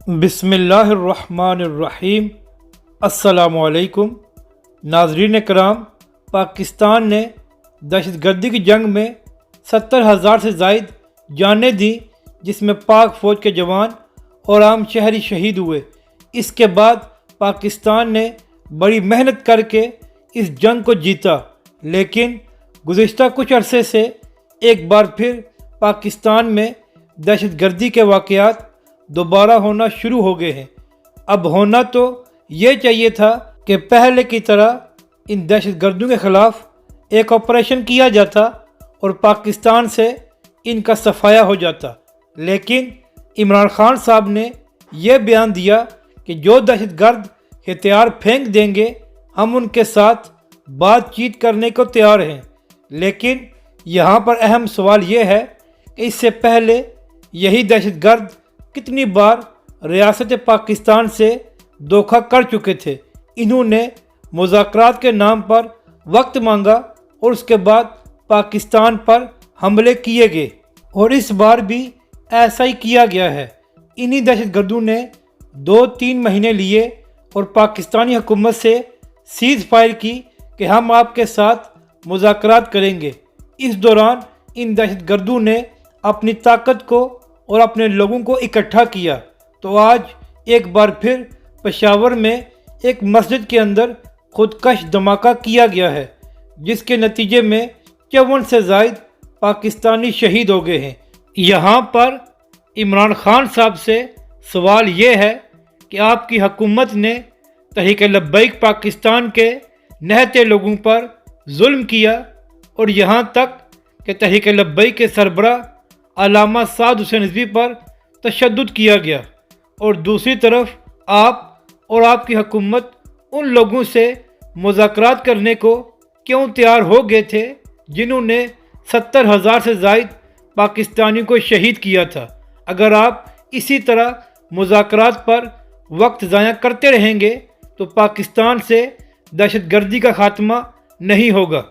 بسم اللہ الرحمن الرحیم۔ السلام علیکم ناظرین کرام، پاکستان نے دہشت گردی کی جنگ میں 70,000 سے زائد جانیں دیں، جس میں پاک فوج کے جوان اور عام شہری شہید ہوئے۔ اس کے بعد پاکستان نے بڑی محنت کر کے اس جنگ کو جیتا، لیکن گزشتہ کچھ عرصے سے ایک بار پھر پاکستان میں دہشت گردی کے واقعات دوبارہ ہونا شروع ہو گئے ہیں۔ اب ہونا تو یہ چاہیے تھا کہ پہلے کی طرح ان دہشت گردوں کے خلاف ایک آپریشن کیا جاتا اور پاکستان سے ان کا صفایا ہو جاتا، لیکن عمران خان صاحب نے یہ بیان دیا کہ جو دہشت گرد ہتھیار پھینک دیں گے ہم ان کے ساتھ بات چیت کرنے کو تیار ہیں۔ لیکن یہاں پر اہم سوال یہ ہے کہ اس سے پہلے یہی دہشت گرد کتنی بار ریاست پاکستان سے دھوکہ کر چکے تھے۔ انہوں نے مذاکرات کے نام پر وقت مانگا اور اس کے بعد پاکستان پر حملے کیے گئے، اور اس بار بھی ایسا ہی کیا گیا ہے۔ انہی دہشت گردوں نے 2-3 مہینے لیے اور پاکستانی حکومت سے سیز فائر کی کہ ہم آپ کے ساتھ مذاکرات کریں گے۔ اس دوران ان دہشت گردوں نے اپنی طاقت کو اور اپنے لوگوں کو اکٹھا کیا، تو آج ایک بار پھر پشاور میں ایک مسجد کے اندر خودکش دھماکہ کیا گیا ہے، جس کے نتیجے میں 54 سے زائد پاکستانی شہید ہو گئے ہیں۔ یہاں پر عمران خان صاحب سے سوال یہ ہے کہ آپ کی حکومت نے تحریک لبیک پاکستان کے نہتے لوگوں پر ظلم کیا، اور یہاں تک کہ تحریک لبیک کے سربراہ علامہ سعد حسین رضوی پر تشدد کیا گیا، اور دوسری طرف آپ اور آپ کی حکومت ان لوگوں سے مذاکرات کرنے کو کیوں تیار ہو گئے تھے جنہوں نے 70,000 سے زائد پاکستانیوں کو شہید کیا تھا؟ اگر آپ اسی طرح مذاکرات پر وقت ضائع کرتے رہیں گے تو پاکستان سے دہشت گردی کا خاتمہ نہیں ہوگا۔